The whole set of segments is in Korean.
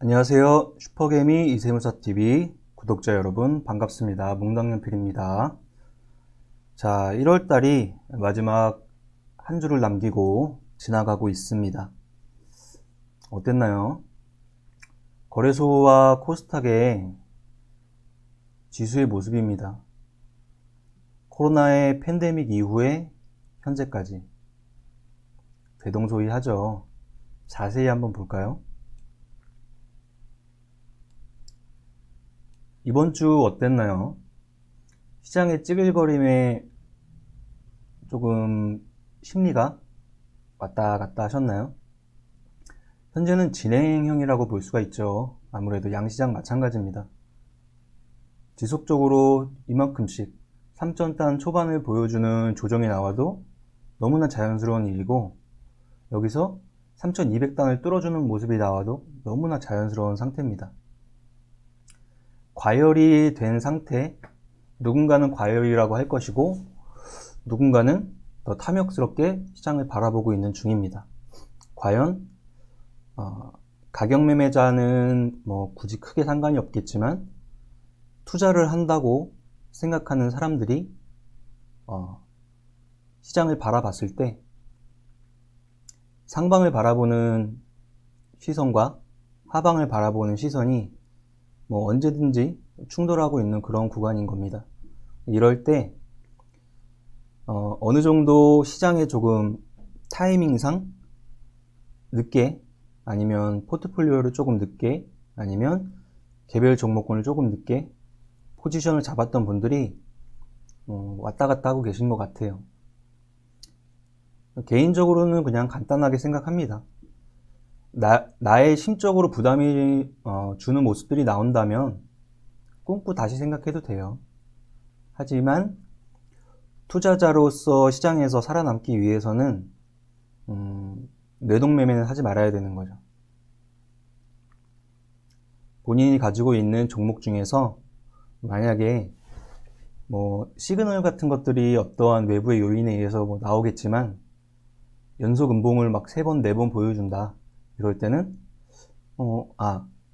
안녕하세요. 슈퍼개미 이세무사TV 구독자 여러분 반갑습니다. 몽당연필입니다. 자, 1월달이 마지막 한 주를 남기고 지나가고 있습니다. 어땠나요? 거래소와 코스닥의 지수의 모습입니다. 코로나의 팬데믹 이후에 현재까지 대동소이하죠. 자세히 한번 볼까요? 이번 주 어땠나요? 시장의 찌글거림에 조금 심리가 왔다 갔다 하셨나요? 현재는 진행형이라고 볼 수가 있죠. 아무래도 양시장 마찬가지입니다. 지속적으로 이만큼씩 3,000단 초반을 보여주는 조정이 나와도 너무나 자연스러운 일이고, 여기서 3,200단을 뚫어주는 모습이 나와도 너무나 자연스러운 상태입니다. 과열이 된 상태, 누군가는 과열이라고 할 것이고 누군가는 더 탐욕스럽게 시장을 바라보고 있는 중입니다. 과연 가격 매매자는 뭐 굳이 크게 상관이 없겠지만 투자를 한다고 생각하는 사람들이 시장을 바라봤을 때 상방을 바라보는 시선과 하방을 바라보는 시선이 뭐 언제든지 충돌하고 있는 그런 구간인 겁니다. 이럴 때 어느 정도 시장에 조금 타이밍상 늦게, 아니면 포트폴리오를 조금 늦게, 아니면 개별 종목군을 조금 늦게 포지션을 잡았던 분들이 왔다 갔다 하고 계신 것 같아요. 개인적으로는 그냥 간단하게 생각합니다. 나의 심적으로 부담이 주는 모습들이 나온다면 꿈꾸 다시 생각해도 돼요. 하지만 투자자로서 시장에서 살아남기 위해서는 뇌동매매는 하지 말아야 되는 거죠. 본인이 가지고 있는 종목 중에서 만약에 뭐 시그널 같은 것들이 어떠한 외부의 요인에 의해서 뭐 나오겠지만 연속 음봉을 막 3번, 4번 보여준다. 이럴 때는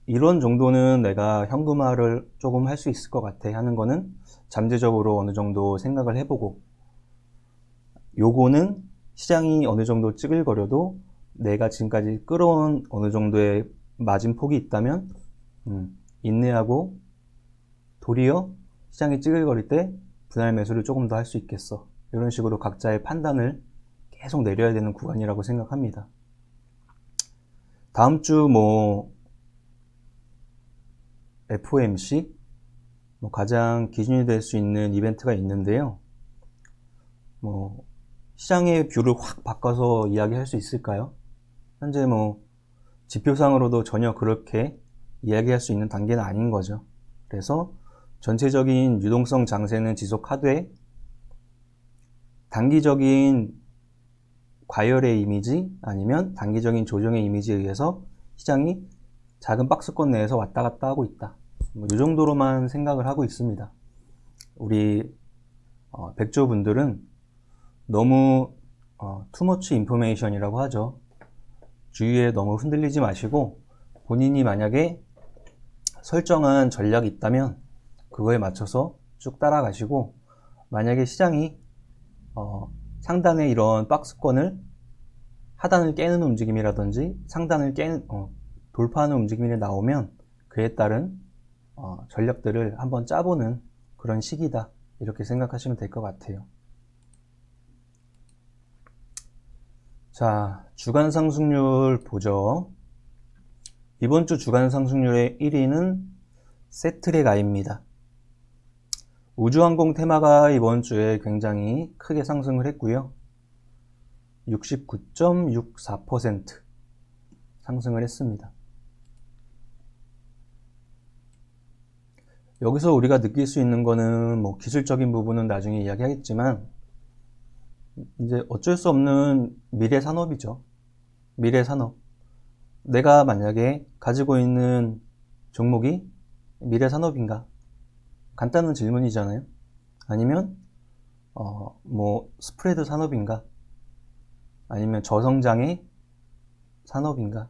이런 정도는 내가 현금화를 조금 할 수 있을 것 같아 하는 거는 잠재적으로 어느 정도 생각을 해보고, 요거는 시장이 어느 정도 찌글거려도 내가 지금까지 끌어온 어느 정도의 마진폭이 있다면 인내하고 도리어 시장이 찌글거릴 때 분할 매수를 조금 더 할 수 있겠어. 이런 식으로 각자의 판단을 계속 내려야 되는 구간이라고 생각합니다. 다음 주 FOMC 가장 기준이 될 수 있는 이벤트가 있는데요. 시장의 뷰를 확 바꿔서 이야기할 수 있을까요? 현재 지표상으로도 전혀 그렇게 이야기할 수 있는 단계는 아닌 거죠. 그래서 전체적인 유동성 장세는 지속하되 단기적인 과열의 이미지, 아니면 단기적인 조정의 이미지에 의해서 시장이 작은 박스권 내에서 왔다 갔다 하고 있다. 이 정도로만 생각을 하고 있습니다. 우리 백조분들은 너무 투머치 인포메이션이라고 하죠. 주위에 너무 흔들리지 마시고 본인이 만약에 설정한 전략이 있다면 그거에 맞춰서 쭉 따라가시고, 만약에 시장이 상단의 이런 박스권을 하단을 깨는 움직임이라든지 상단을 돌파하는 움직임이 나오면 그에 따른 전략들을 한번 짜보는 그런 시기다, 이렇게 생각하시면 될 것 같아요. 자, 주간 상승률 보죠. 이번 주 주간 상승률의 1위는 세트랙아입니다. 우주항공 테마가 이번 주에 굉장히 크게 상승을 했고요. 69.64% 상승을 했습니다. 여기서 우리가 느낄 수 있는 거는 기술적인 부분은 나중에 이야기하겠지만, 이제 어쩔 수 없는 미래 산업이죠. 미래 산업. 내가 만약에 가지고 있는 종목이 미래 산업인가? 간단한 질문이잖아요. 아니면 스프레드 산업인가? 아니면 저성장의 산업인가?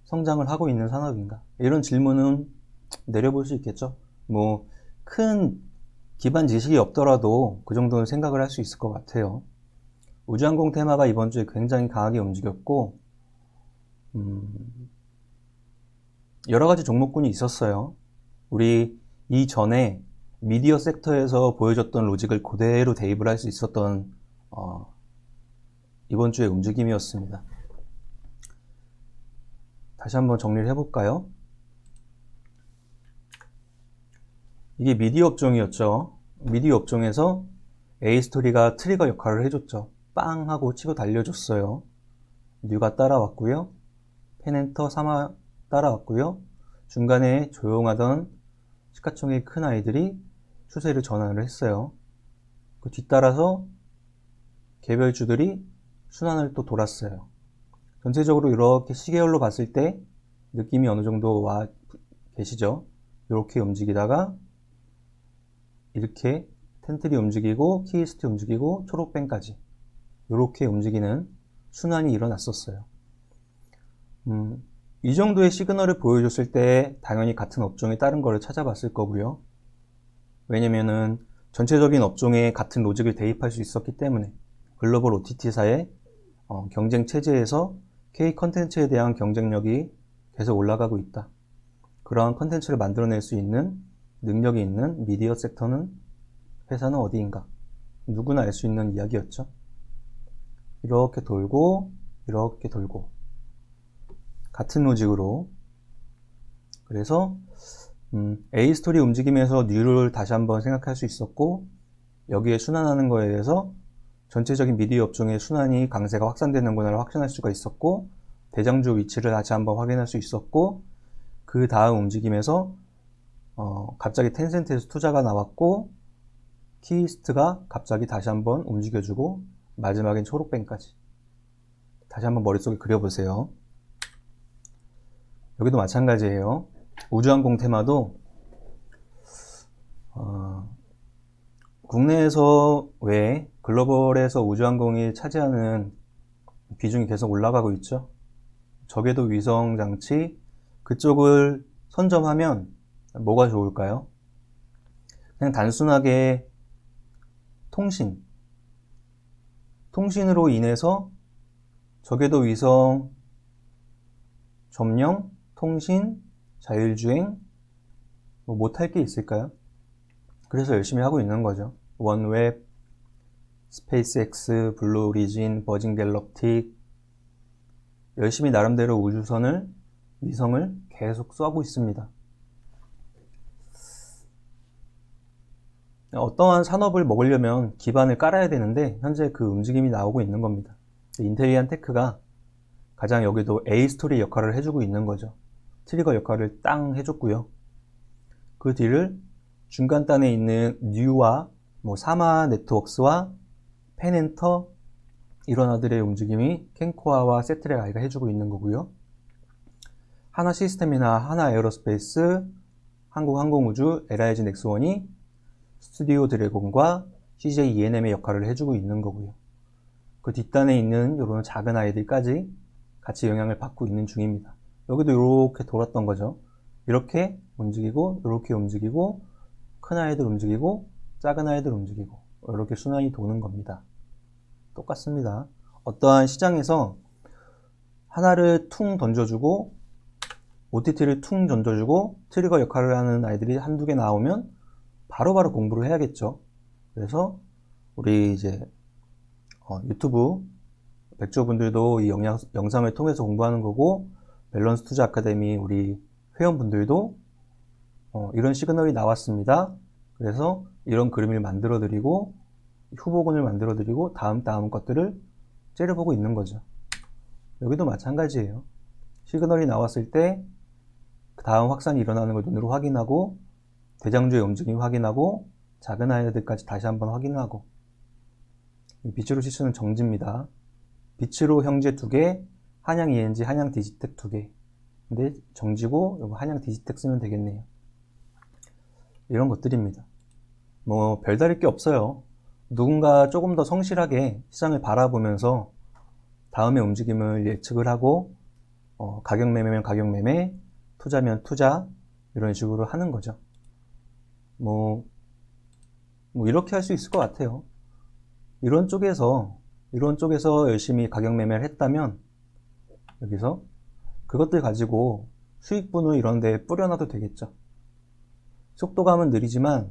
성장을 하고 있는 산업인가? 이런 질문은 내려볼 수 있겠죠. 뭐 큰 기반 지식이 없더라도 그 정도는 생각을 할 수 있을 것 같아요. 우주항공 테마가 이번 주에 굉장히 강하게 움직였고 여러 가지 종목군이 있었어요. 우리 이전에 미디어 섹터에서 보여줬던 로직을 그대로 대입을 할 수 있었던 이번 주의 움직임이었습니다. 다시 한번 정리를 해볼까요? 이게 미디어 업종이었죠. 미디어 업종에서 A스토리가 트리거 역할을 해줬죠. 빵 하고 치고 달려줬어요. 뉴가 따라왔고요. 펜엔터 3화 따라왔고요. 중간에 조용하던 시가총액 큰 아이들이 추세를 전환을 했어요. 그 뒤따라서 개별주들이 순환을 또 돌았어요. 전체적으로 이렇게 시계열로 봤을 때 느낌이 어느 정도 와 계시죠? 이렇게 움직이다가 이렇게 텐트리 움직이고 키이스트 움직이고 초록뱅까지 이렇게 움직이는 순환이 일어났었어요. 이 정도의 시그널을 보여줬을 때 당연히 같은 업종에 다른 거를 찾아봤을 거고요. 왜냐면은 전체적인 업종에 같은 로직을 대입할 수 있었기 때문에 글로벌 OTT사의 경쟁 체제에서 K 컨텐츠에 대한 경쟁력이 계속 올라가고 있다. 그러한 컨텐츠를 만들어낼 수 있는 능력이 있는 미디어 섹터는 회사는 어디인가? 누구나 알 수 있는 이야기였죠. 이렇게 돌고 이렇게 돌고 같은 로직으로 그래서 A스토리 움직임에서 뉴를 다시 한번 생각할 수 있었고 여기에 순환하는 거에 대해서 전체적인 미디어 업종의 순환이 강세가 확산되는구나를 확신할 수가 있었고 대장주 위치를 다시 한번 확인할 수 있었고 그 다음 움직임에서 갑자기 텐센트에서 투자가 나왔고 키이스트가 갑자기 다시 한번 움직여주고 마지막엔 초록뱅까지 다시 한번 머릿속에 그려보세요. 여기도 마찬가지예요. 우주항공 테마도 국내에서 외 글로벌에서 우주항공이 차지하는 비중이 계속 올라가고 있죠. 저궤도 위성 장치 그쪽을 선점하면 뭐가 좋을까요? 그냥 단순하게 통신으로 인해서 저궤도 위성 점령, 통신, 자율주행 뭐 못할 게 있을까요? 그래서 열심히 하고 있는 거죠. 원웹, 스페이스X, 블루 오리진, 버진 갤럭틱 열심히 나름대로 우주선을, 위성을 계속 쏘고 있습니다. 어떠한 산업을 먹으려면 기반을 깔아야 되는데 현재 그 움직임이 나오고 있는 겁니다. 인텔리안 테크가 가장 여기도 A스토리 역할을 해주고 있는 거죠. 트리거 역할을 땅 해줬고요. 그 뒤를 중간단에 있는 뉴와 사마 네트워크스와 펜엔터 이런 아들의 움직임이 캔코아와 세트렉 아이가 해주고 있는 거고요. 하나 시스템이나 하나 에어로스페이스, 한국항공우주, LIG 넥스원이 스튜디오 드래곤과 CJ ENM의 역할을 해주고 있는 거고요. 그 뒷단에 있는 이런 작은 아이들까지 같이 영향을 받고 있는 중입니다. 여기도 이렇게 돌았던 거죠. 이렇게 움직이고 이렇게 움직이고 큰 아이들 움직이고 작은 아이들 움직이고 이렇게 순환이 도는 겁니다. 똑같습니다. 어떠한 시장에서 하나를 퉁 던져주고 OTT를 퉁 던져주고 트리거 역할을 하는 아이들이 한두 개 나오면 바로바로 공부를 해야겠죠. 그래서 우리 이제 유튜브 백조분들도 이 영상을 통해서 공부하는 거고 밸런스 투자 아카데미 우리 회원분들도 이런 시그널이 나왔습니다. 그래서 이런 그림을 만들어 드리고 후보군을 만들어 드리고 다음 것들을 째려보고 있는 거죠. 여기도 마찬가지예요. 시그널이 나왔을 때 그 다음 확산이 일어나는 걸 눈으로 확인하고 대장주의 움직임 확인하고 작은 아이들까지 다시 한번 확인하고 빛으로 실수는 정지입니다. 빛으로 형제 2개, 한양 ENG, 한양 디지텍 2개. 근데 정지고 요거 한양 디지텍 쓰면 되겠네요. 이런 것들입니다. 뭐 별다를 게 없어요. 누군가 조금 더 성실하게 시장을 바라보면서 다음의 움직임을 예측을 하고 가격 매매면 가격 매매, 투자면 투자, 이런 식으로 하는 거죠. 뭐 이렇게 할 수 있을 것 같아요. 이런 쪽에서 열심히 가격 매매를 했다면 여기서 그것들 가지고 수익분을 이런 데 뿌려놔도 되겠죠. 속도감은 느리지만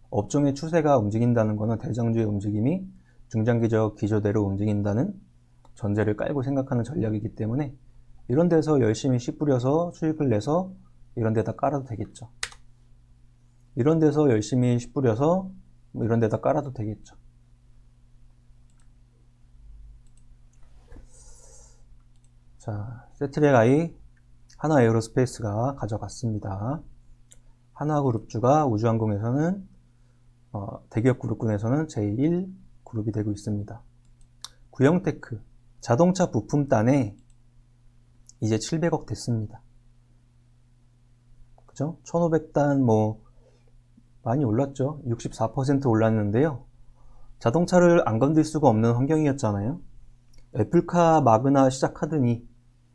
업종의 추세가 움직인다는 것은 대장주의 움직임이 중장기적 기조대로 움직인다는 전제를 깔고 생각하는 전략이기 때문에 이런 데서 열심히 씨 뿌려서 수익을 내서 이런 데다 깔아도 되겠죠. 이런 데서 열심히 씨 뿌려서 이런 데다 깔아도 되겠죠. 자, 세트랙 I 하나에어로스페이스가 가져갔습니다. 하나그룹주가 우주항공에서는 대기업 그룹군에서는 제1 그룹이 되고 있습니다. 구형테크 자동차 부품단에 이제 700억 됐습니다. 그죠? 1500단 많이 올랐죠. 64% 올랐는데요. 자동차를 안 건들 수가 없는 환경이었잖아요. 애플카 마그나 시작하더니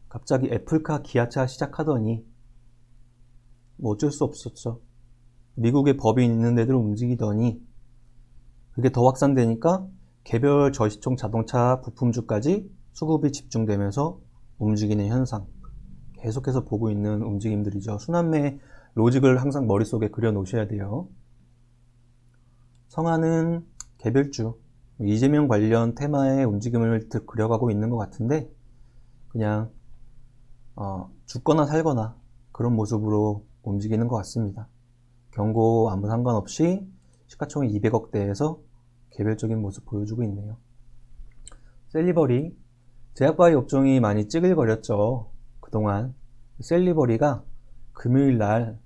갑자기 애플카 기아차 시작하더니 어쩔 수 없었죠. 미국의 법이 있는 데들 움직이더니 그게 더 확산되니까 개별 저시총 자동차 부품주까지 수급이 집중되면서 움직이는 현상, 계속해서 보고 있는 움직임들이죠. 순환매 로직을 항상 머릿속에 그려 놓으셔야 돼요. 성화는 개별주, 이재명 관련 테마의 움직임을 그려가고 있는 것 같은데 그냥 죽거나 살거나 그런 모습으로 움직이는 것 같습니다. 경고 아무 상관없이 시가총액 200억대에서 개별적인 모습 보여주고 있네요. 셀리버리, 제약바이오 업종이 많이 찌글거렸죠. 그동안 셀리버리가 금요일날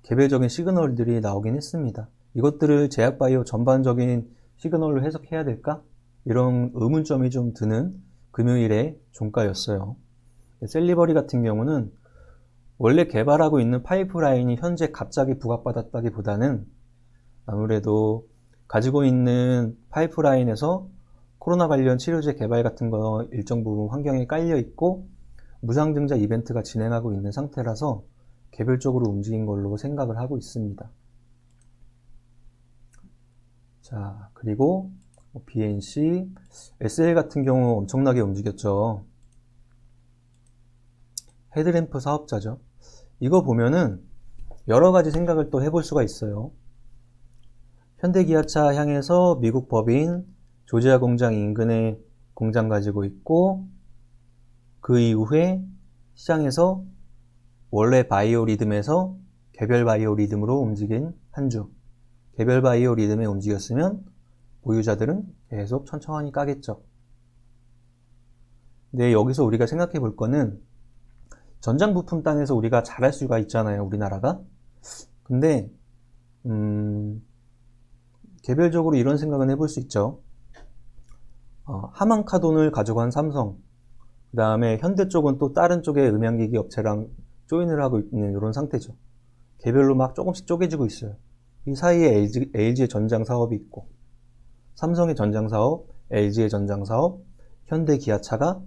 개별적인 시그널들이 나오긴 했습니다. 이것들을 제약바이오 전반적인 시그널로 해석해야 될까? 이런 의문점이 좀 드는 금요일의 종가였어요. 셀리버리 같은 경우는 원래 개발하고 있는 파이프라인이 현재 갑자기 부각받았다기보다는 아무래도 가지고 있는 파이프라인에서 코로나 관련 치료제 개발 같은 거 일정 부분 환경에 깔려 있고 무상증자 이벤트가 진행하고 있는 상태라서 개별적으로 움직인 걸로 생각을 하고 있습니다. 자, 그리고 BNC, SL 같은 경우 엄청나게 움직였죠. 헤드램프 사업자죠. 이거 보면은 여러 가지 생각을 또 해볼 수가 있어요. 현대기아차 향해서 미국 법인 조지아 공장 인근에 공장 가지고 있고 그 이후에 시장에서 원래 바이오리듬에서 개별 바이오리듬으로 움직인 한 주. 개별 바이오리듬에 움직였으면 보유자들은 계속 천천히 까겠죠. 근데 여기서 우리가 생각해 볼 거는 전장부품단에서 우리가 잘할 수가 있잖아요, 우리나라가. 근데 개별적으로 이런 생각은 해볼 수 있죠. 하만카돈을 가져간 삼성, 그 다음에 현대 쪽은 또 다른 쪽의 음향기기 업체랑 조인을 하고 있는 이런 상태죠. 개별로 막 조금씩 쪼개지고 있어요. 이 사이에 LG의 전장 사업이 있고, 삼성의 전장 사업, LG의 전장 사업, 현대 기아차가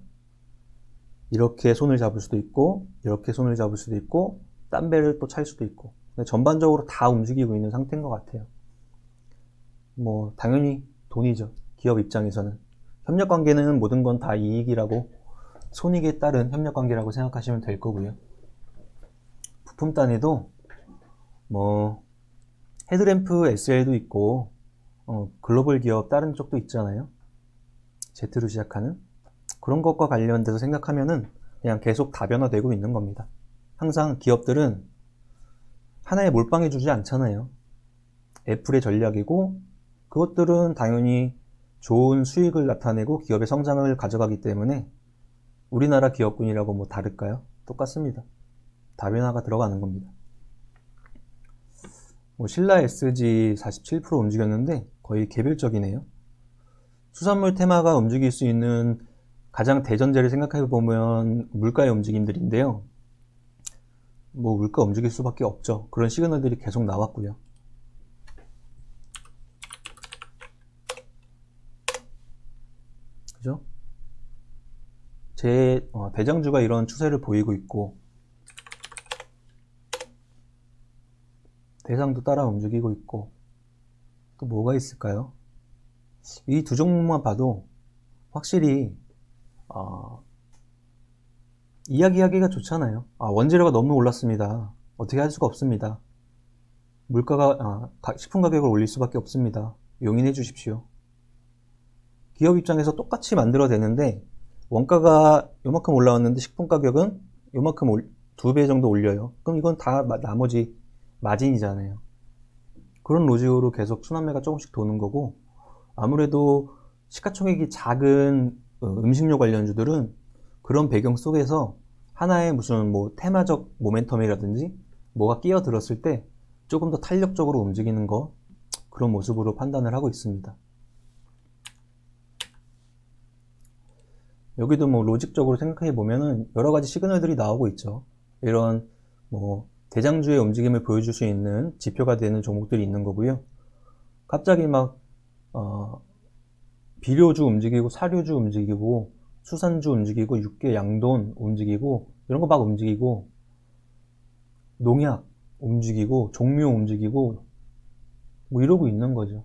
이렇게 손을 잡을 수도 있고, 이렇게 손을 잡을 수도 있고, 딴 배를 또 찰 수도 있고, 전반적으로 다 움직이고 있는 상태인 것 같아요. 당연히 돈이죠. 기업 입장에서는. 협력관계는 모든 건 다 이익이라고, 손익에 따른 협력관계라고 생각하시면 될 거고요. 부품단에도 헤드램프 SL도 있고 글로벌 기업 다른 쪽도 있잖아요. Z로 시작하는 그런 것과 관련돼서 생각하면은 그냥 계속 다변화되고 있는 겁니다. 항상 기업들은 하나에 몰빵해 주지 않잖아요. 애플의 전략이고 그것들은 당연히 좋은 수익을 나타내고 기업의 성장을 가져가기 때문에 우리나라 기업군이라고 다를까요? 똑같습니다. 다변화가 들어가는 겁니다. 신라 SG 47% 움직였는데 거의 개별적이네요. 수산물 테마가 움직일 수 있는 가장 대전제를 생각해 보면 물가의 움직임들인데요. 물가 움직일 수밖에 없죠. 그런 시그널들이 계속 나왔고요. 그죠? 대장주가 이런 추세를 보이고 있고, 대상도 따라 움직이고 있고, 또 뭐가 있을까요? 이 두 종목만 봐도 확실히 이야기하기가 좋잖아요. 원재료가 너무 올랐습니다. 어떻게 할 수가 없습니다. 물가가 식품 가격을 올릴 수밖에 없습니다. 용인해 주십시오. 기업 입장에서 똑같이 만들어내는데 원가가 요만큼 올라왔는데 식품 가격은 요만큼 2배 정도 올려요. 그럼 이건 다 나머지 마진이잖아요. 그런 로직으로 계속 순환매가 조금씩 도는 거고, 아무래도 시가총액이 작은 음식료 관련주들은 그런 배경 속에서 하나의 무슨 뭐 테마적 모멘텀이라든지 뭐가 끼어들었을 때 조금 더 탄력적으로 움직이는 거, 그런 모습으로 판단을 하고 있습니다. 여기도 뭐 로직적으로 생각해 보면은 여러 가지 시그널들이 나오고 있죠. 이런 뭐 대장주의 움직임을 보여줄 수 있는 지표가 되는 종목들이 있는 거고요. 갑자기 막 비료주 움직이고 사료주 움직이고 수산주 움직이고 육계 양돈 움직이고 이런 거 막 움직이고 농약 움직이고 종묘 움직이고 뭐 이러고 있는 거죠.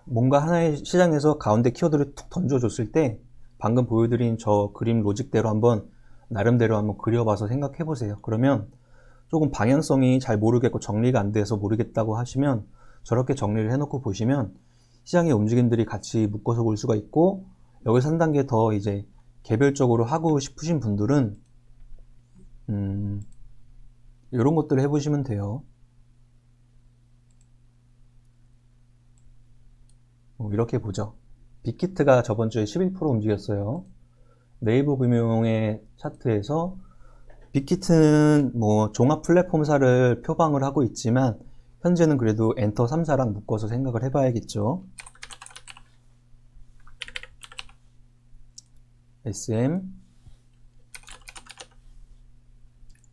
뭔가 하나의 시장에서 가운데 키워드를 툭 던져줬을 때 방금 보여드린 저 그림 로직대로 한번 나름대로 한번 그려봐서 생각해 보세요. 그러면 조금 방향성이 잘 모르겠고 정리가 안 돼서 모르겠다고 하시면 저렇게 정리를 해놓고 보시면 시장의 움직임들이 같이 묶어서 볼 수가 있고, 여기서 한 단계 더 이제 개별적으로 하고 싶으신 분들은 이런 것들을 해보시면 돼요. 이렇게 보죠. 빅히트가 저번 주에 11% 움직였어요. 네이버 금융의 차트에서 빅히트는 뭐 종합 플랫폼사를 표방을 하고 있지만 현재는 그래도 엔터 3사랑 묶어서 생각을 해봐야겠죠. SM,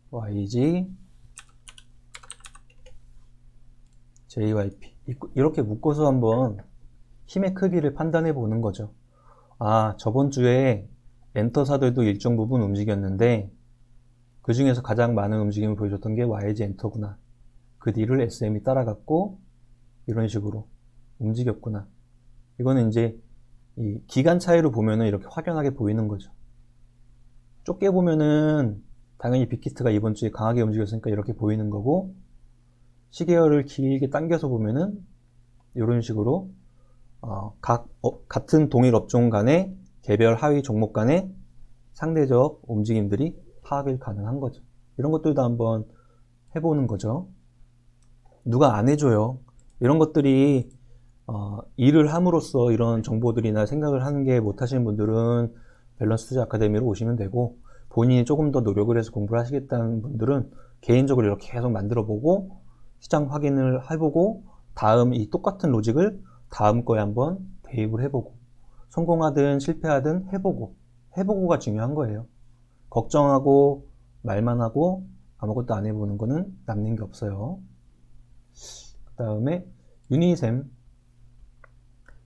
YG, JYP 이렇게 묶어서 한번 힘의 크기를 판단해 보는 거죠. 저번 주에 엔터사들도 일정 부분 움직였는데 그 중에서 가장 많은 움직임을 보여줬던 게 YG 엔터구나. 그 뒤를 SM이 따라갔고 이런 식으로 움직였구나. 이거는 이제 이 기간 차이로 보면은 이렇게 확연하게 보이는 거죠. 좁게 보면은 당연히 빅히트가 이번 주에 강하게 움직였으니까 이렇게 보이는 거고, 시계열을 길게 당겨서 보면은 이런 식으로 같은 동일 업종 간의 개별 하위 종목 간의 상대적 움직임들이 파악이 가능한 거죠. 이런 것들도 한번 해보는 거죠. 누가 안 해줘요. 이런 것들이 일을 함으로써 이런 정보들이나 생각을 하는 게 못하시는 분들은 밸런스 투자 아카데미로 오시면 되고, 본인이 조금 더 노력을 해서 공부를 하시겠다는 분들은 개인적으로 이렇게 계속 만들어 보고 시장 확인을 해보고 다음 이 똑같은 로직을 다음 거에 한번 대입을 해보고 성공하든 실패하든 해보고가 중요한 거예요. 걱정하고 말만 하고 아무것도 안 해보는 거는 남는 게 없어요. 그 다음에 유니셈,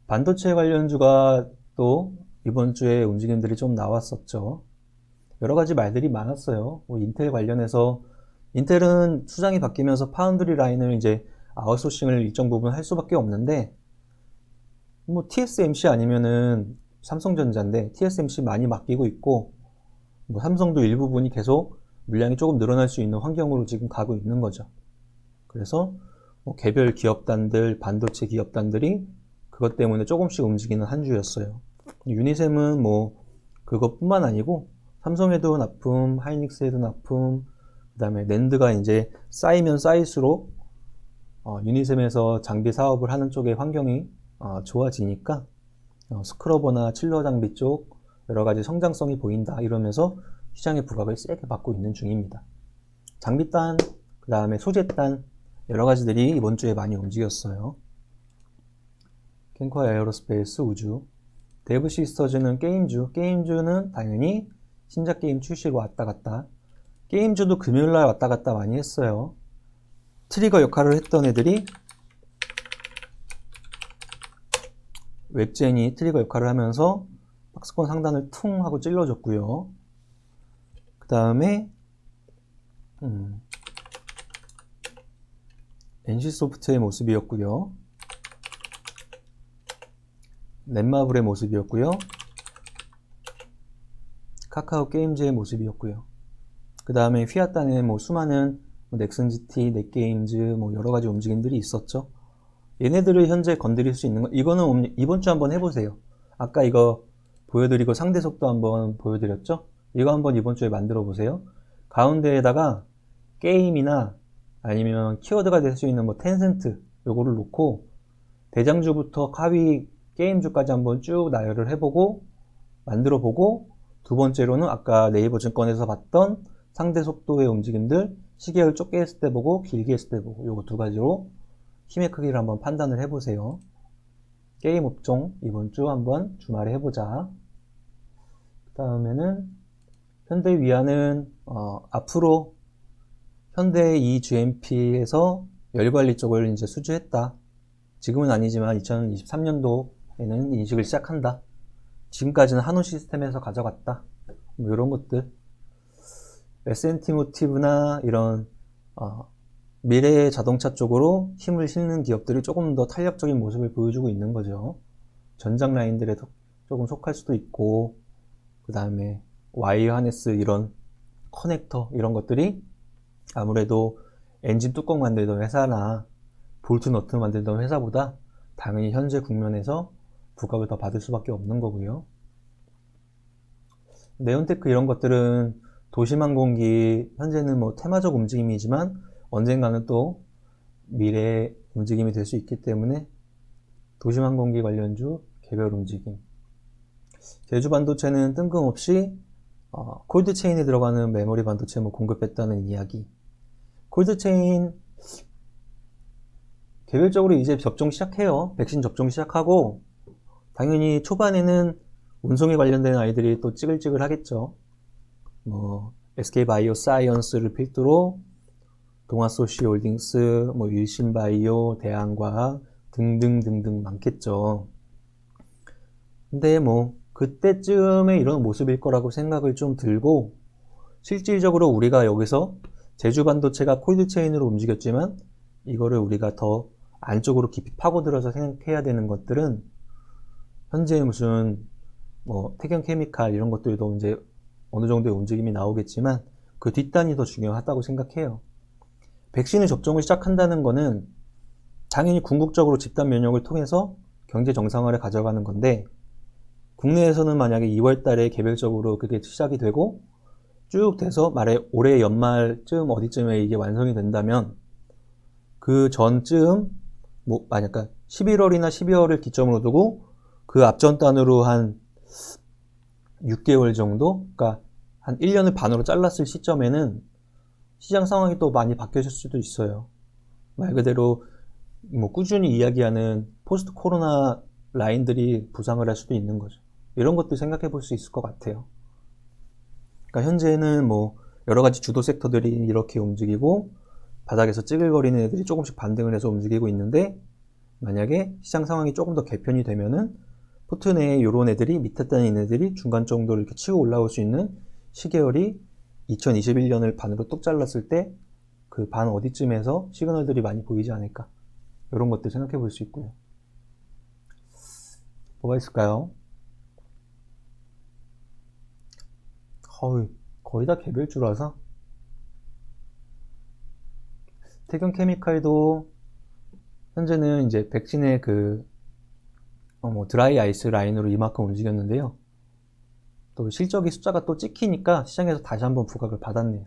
반도체 관련주가 또 이번 주에 움직임들이 좀 나왔었죠. 여러 가지 말들이 많았어요. 뭐 인텔 관련해서, 인텔은 수장이 바뀌면서 파운드리 라인을 이제 아웃소싱을 일정 부분 할 수밖에 없는데, 뭐 TSMC 아니면은 삼성전자인데 TSMC 많이 맡기고 있고, 뭐 삼성도 일부분이 계속 물량이 조금 늘어날 수 있는 환경으로 지금 가고 있는 거죠. 그래서 뭐 개별 기업단들, 반도체 기업단들이 그것 때문에 조금씩 움직이는 한 주였어요. 유니셈은 뭐 그것뿐만 아니고 삼성에도 납품, 하이닉스에도 납품, 그 다음에 낸드가 이제 쌓이면 쌓일수록 유니셈에서 장비 사업을 하는 쪽의 환경이 좋아지니까 스크러버나 칠러 장비 쪽 여러 가지 성장성이 보인다 이러면서 시장의 부각을 세게 받고 있는 중입니다. 장비단, 그 다음에 소재단 여러 가지들이 이번 주에 많이 움직였어요. 캔커 에어로스페이스 우주, 데브 시스터즈는 게임주는 당연히 신작 게임 출시로 왔다 갔다. 게임주도 금요일날 왔다 갔다 많이 했어요. 트리거 역할을 했던 애들이 웹젠이 트리거 역할을 하면서 박스권 상단을 퉁 하고 찔러줬고요. 그 다음에 NC소프트의 모습이었고요. 넷마블의 모습이었고요. 카카오 게임즈의 모습이었고요. 그 다음에 휘앗단의 뭐 수많은 넥슨 GT, 넷게임즈 뭐 여러 가지 움직임들이 있었죠. 얘네들을 현재 건드릴 수 있는 거, 이거는 이번 주 한번 해보세요. 아까 이거 보여드리고 상대 속도 한번 보여드렸죠? 이거 한번 이번 주에 만들어 보세요. 가운데에다가 게임이나 아니면 키워드가 될 수 있는 뭐 텐센트 요거를 놓고 대장주부터 하위 게임주까지 한번 쭉 나열을 해보고 만들어 보고, 두 번째로는 아까 네이버 증권에서 봤던 상대 속도의 움직임들 시계를 좁게 했을 때 보고 길게 했을 때 보고 요거 두 가지로 힘의 크기를 한번 판단을 해보세요. 게임 업종 이번 주 한번 주말에 해보자. 그 다음에는 현대 위안은 앞으로 현대 EGMP에서 열관리 쪽을 이제 수주했다. 지금은 아니지만 2023년도에는 인식을 시작한다. 지금까지는 한우 시스템에서 가져갔다. 뭐 이런 것들. S&T 모티브나 이런 미래의 자동차 쪽으로 힘을 실는 기업들이 조금 더 탄력적인 모습을 보여주고 있는 거죠. 전장 라인들에 조금 속할 수도 있고, 그 다음에 와이어 하네스 이런 커넥터 이런 것들이 아무래도 엔진 뚜껑 만들던 회사나 볼트 너트 만들던 회사보다 당연히 현재 국면에서 부각을 더 받을 수밖에 없는 거고요. 네온테크 이런 것들은 도심항공기 현재는 뭐 테마적 움직임이지만 언젠가는 또 미래의 움직임이 될 수 있기 때문에 도심항공기 관련주 개별 움직임. 제주반도체는 뜬금없이 콜드체인에 들어가는 메모리 반도체 뭐 공급했다는 이야기. 콜드체인 개별적으로 이제 접종 시작해요. 백신 접종 시작하고 당연히 초반에는 운송에 관련된 아이들이 또 찌글찌글 하겠죠. 뭐 SK바이오사이언스를 필두로 동아소시홀딩스, 뭐 율신바이오, 대한과학 등등등등 많겠죠. 근데 뭐 그때쯤에 이런 모습일 거라고 생각을 좀 들고, 실질적으로 우리가 여기서 제주반도체가 콜드체인으로 움직였지만 이거를 우리가 더 안쪽으로 깊이 파고들어서 생각해야 되는 것들은 현재 무슨 뭐 태경케미칼 이런 것들도 이제 어느 정도의 움직임이 나오겠지만 그 뒷단이 더 중요하다고 생각해요. 백신을 접종을 시작한다는 거는 당연히 궁극적으로 집단 면역을 통해서 경제 정상화를 가져가는 건데, 국내에서는 만약에 2월 달에 개별적으로 그게 시작이 되고 쭉 돼서 올해 연말쯤 어디쯤에 이게 완성이 된다면 그 전쯤 뭐 만약 11월이나 12월을 기점으로 두고 그 앞전단으로 한 6개월 정도, 그러니까 한 1년을 반으로 잘랐을 시점에는 시장 상황이 또 많이 바뀌어질 수도 있어요. 말 그대로 뭐 꾸준히 이야기하는 포스트 코로나 라인들이 부상을 할 수도 있는 거죠. 이런 것들 생각해 볼 수 있을 것 같아요. 그러니까 현재는 뭐 여러 가지 주도 섹터들이 이렇게 움직이고 바닥에서 찌글거리는 애들이 조금씩 반등을 해서 움직이고 있는데, 만약에 시장 상황이 조금 더 개편이 되면은 포트 내에 이런 애들이 밑에 단에 있는 애들이 중간 정도를 이렇게 치고 올라올 수 있는 시계열이 2021년을 반으로 뚝 잘랐을 때 그 반 어디쯤에서 시그널들이 많이 보이지 않을까, 이런 것들 생각해 볼 수 있고요. 뭐가 있을까요? 거의 다 개별주라서 태경케미칼도 현재는 이제 백신의 뭐 드라이 아이스 라인으로 이만큼 움직였는데요. 또 실적이 숫자가 또 찍히니까 시장에서 다시 한번 부각을 받았네요.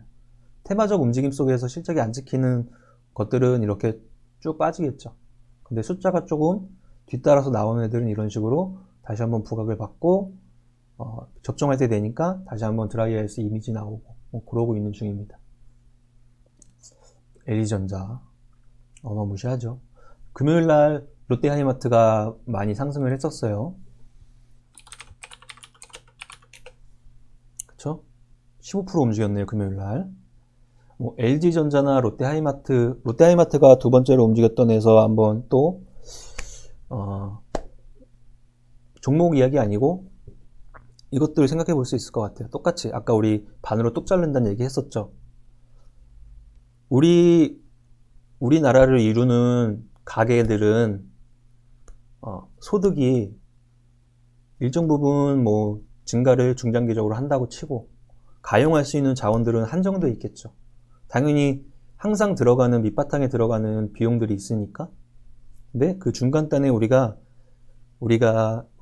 테마적 움직임 속에서 실적이 안 찍히는 것들은 이렇게 쭉 빠지겠죠. 근데 숫자가 조금 뒤따라서 나오는 애들은 이런 식으로 다시 한번 부각을 받고 접종할 때 되니까 다시 한번 드라이 아이스 이미지 나오고 뭐 그러고 있는 중입니다. LG전자 어마무시하죠. 금요일날 롯데하이마트가 많이 상승을 했었어요. 그쵸? 15% 움직였네요, 금요일날. 뭐 LG전자나 롯데하이마트가 두 번째로 움직였던 애서 한번 또 종목 이야기 아니고 이것들 생각해 볼 수 있을 것 같아요. 똑같이 아까 우리 반으로 뚝 자른다는 얘기 했었죠. 우리나라를 이루는 가게들은 소득이 일정 부분 뭐 증가를 중장기적으로 한다고 치고 가용할 수 있는 자원들은 한정되어 있겠죠. 당연히 항상 들어가는 밑바탕에 들어가는 비용들이 있으니까. 근데 그 중간단에 우리가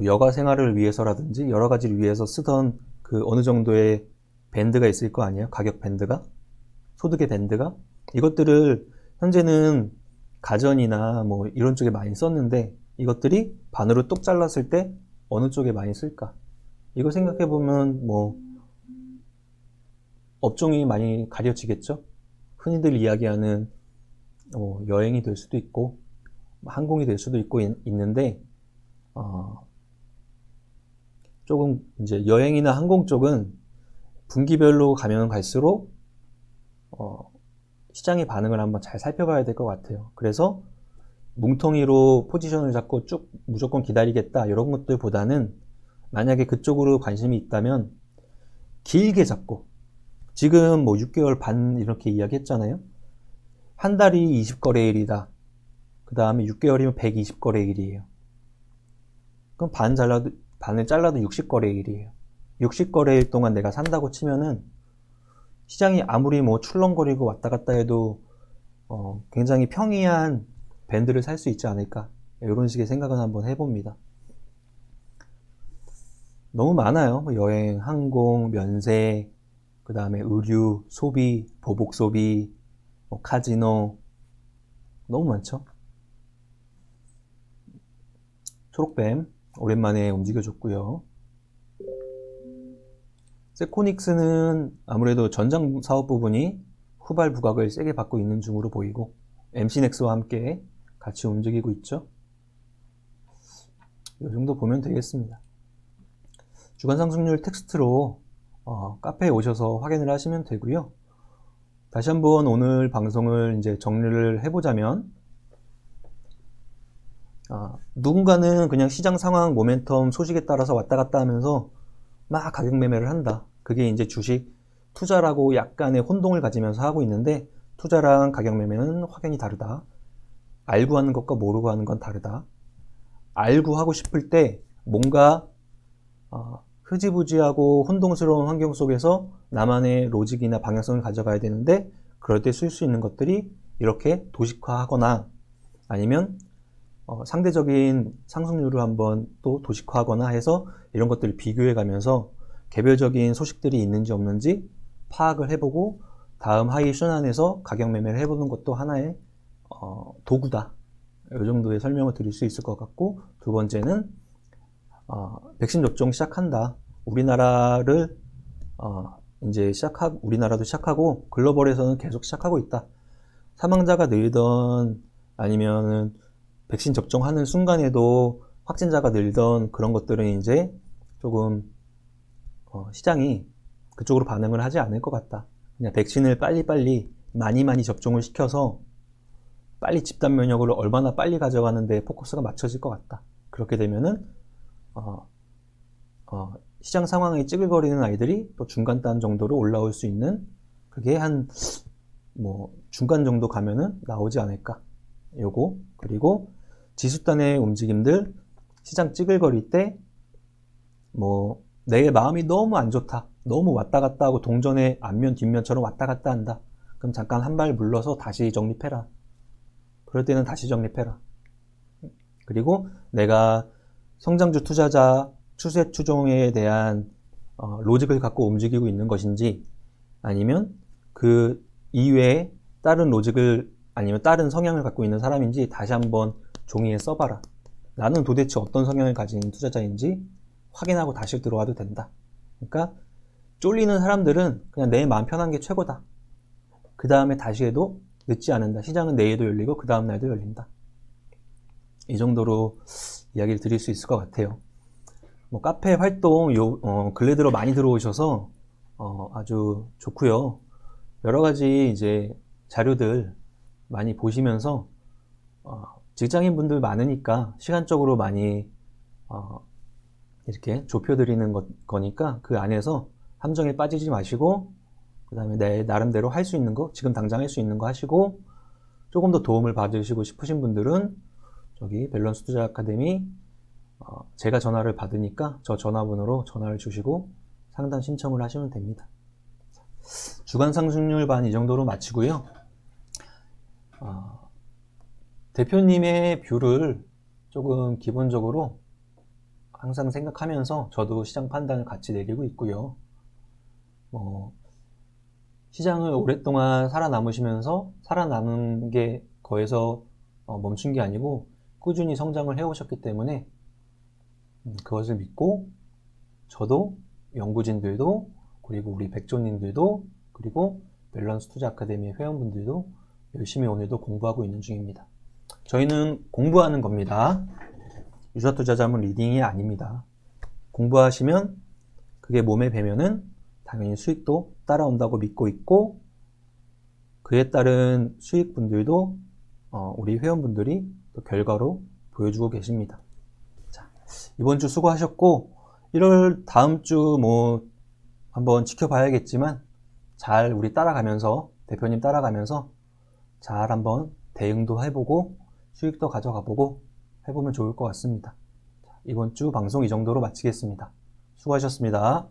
여가 생활을 위해서라든지 여러 가지를 위해서 쓰던 그 어느 정도의 밴드가 있을 거 아니에요? 가격 밴드가? 소득의 밴드가? 이것들을 현재는 가전이나 뭐 이런 쪽에 많이 썼는데 이것들이 반으로 똑 잘랐을 때 어느 쪽에 많이 쓸까? 이거 생각해 보면 뭐 업종이 많이 가려지겠죠? 흔히들 이야기하는 여행이 될 수도 있고 항공이 될 수도 있고 있는데 조금 이제 여행이나 항공 쪽은 분기별로 가면 갈수록 시장의 반응을 한번 잘 살펴봐야 될 것 같아요. 그래서 뭉텅이로 포지션을 잡고 쭉 무조건 기다리겠다 이런 것들보다는 만약에 그쪽으로 관심이 있다면 길게 잡고 지금 뭐 6개월 반 이렇게 이야기했잖아요. 한 달이 20거래일이다. 그 다음에 6개월이면 120거래일이에요. 그럼 반을 잘라도 60거래일이에요. 60거래일 동안 내가 산다고 치면은 시장이 아무리 뭐 출렁거리고 왔다 갔다 해도 굉장히 평이한 밴드를 살 수 있지 않을까 이런 식의 생각은 한번 해봅니다. 너무 많아요. 여행, 항공, 면세, 그 다음에 의류, 소비, 보복 소비, 카지노 너무 많죠. 초록뱀 오랜만에 움직여줬고요. 세코닉스는 아무래도 전장 사업 부분이 후발 부각을 세게 받고 있는 중으로 보이고 MC넥스와 함께 같이 움직이고 있죠. 이 정도 보면 되겠습니다. 주간 상승률 텍스트로 카페에 오셔서 확인을 하시면 되고요. 다시 한번 오늘 방송을 이제 정리를 해보자면 누군가는 그냥 시장 상황, 모멘텀, 소식에 따라서 왔다 갔다 하면서 막 가격 매매를 한다. 그게 이제 주식 투자라고 약간의 혼동을 가지면서 하고 있는데 투자랑 가격 매매는 확연히 다르다. 알고 하는 것과 모르고 하는 건 다르다. 알고 하고 싶을 때 뭔가 흐지부지하고 혼동스러운 환경 속에서 나만의 로직이나 방향성을 가져가야 되는데 그럴 때 쓸 수 있는 것들이 이렇게 도식화하거나 아니면 상대적인 상승률을 한번 또 도식화하거나 해서 이런 것들을 비교해 가면서 개별적인 소식들이 있는지 없는지 파악을 해보고 다음 하이 순환에서 가격 매매를 해보는 것도 하나의 도구다. 이 정도의 설명을 드릴 수 있을 것 같고 두 번째는 백신 접종 시작한다. 우리나라를 이제 우리나라도 시작하고 글로벌에서는 계속 시작하고 있다. 사망자가 늘던 아니면은 백신 접종하는 순간에도 확진자가 늘던 그런 것들은 이제 조금 시장이 그쪽으로 반응을 하지 않을 것 같다. 그냥 백신을 빨리빨리 많이 접종을 시켜서 빨리 집단 면역을 얼마나 빨리 가져가는데 포커스가 맞춰질 것 같다. 그렇게 되면은 시장 상황에 찌글거리는 아이들이 또 중간단 정도로 올라올 수 있는 그게 한 뭐 중간 정도 가면은 나오지 않을까. 요거 그리고 지수단의 움직임들 시장 찌글거릴 때 뭐 내 마음이 너무 안 좋다. 너무 왔다 갔다 하고 동전의 앞면 뒷면처럼 왔다 갔다 한다. 그럼 잠깐 한 발 물러서 다시 정립해라. 그럴 때는 다시 정립해라. 그리고 내가 성장주 투자자 추세 추종에 대한 로직을 갖고 움직이고 있는 것인지 아니면 그 이외에 다른 로직을 아니면 다른 성향을 갖고 있는 사람인지 다시 한번 종이에 써봐라. 나는 도대체 어떤 성향을 가진 투자자인지 확인하고 다시 들어와도 된다. 그러니까 쫄리는 사람들은 그냥 내 마음 편한 게 최고다. 그 다음에 다시 해도 늦지 않는다. 시장은 내일도 열리고 그 다음 날도 열린다. 이 정도로 이야기를 드릴 수 있을 것 같아요. 뭐 카페 활동 근래 들어 많이 들어오셔서 아주 좋고요. 여러 가지 이제 자료들 많이 보시면서 직장인 분들 많으니까 시간적으로 많이 이렇게 좁혀드리는 거니까 그 안에서 함정에 빠지지 마시고, 그 다음에 내 나름대로 할 수 있는 거, 지금 당장 할 수 있는 거 하시고, 조금 더 도움을 받으시고 싶으신 분들은 저기 밸런스 투자 아카데미 제가 전화를 받으니까 저 전화번호로 전화를 주시고 상담 신청을 하시면 됩니다. 주간 상승률 반 이 정도로 마치고요. 대표님의 뷰를 조금 기본적으로 항상 생각하면서 저도 시장 판단을 같이 내리고 있고요. 시장을 오랫동안 살아남으시면서 살아남은 게 거에서 멈춘 게 아니고 꾸준히 성장을 해오셨기 때문에 그것을 믿고 저도 연구진들도 그리고 우리 백조님들도 그리고 밸런스 투자 아카데미 회원분들도 열심히 오늘도 공부하고 있는 중입니다. 저희는 공부하는 겁니다. 유사투자자문 리딩이 아닙니다. 공부하시면 그게 몸에 배면은 당연히 수익도 따라온다고 믿고 있고, 그에 따른 수익분들도 우리 회원분들이 또 결과로 보여주고 계십니다. 자, 이번 주 수고하셨고 1월 다음 주 한번 지켜봐야겠지만 잘 우리 따라가면서 대표님 따라가면서 잘 한번 대응도 해보고 수익도 가져가보고 해보면 좋을 것 같습니다. 자, 이번 주 방송 이 정도로 마치겠습니다. 수고하셨습니다.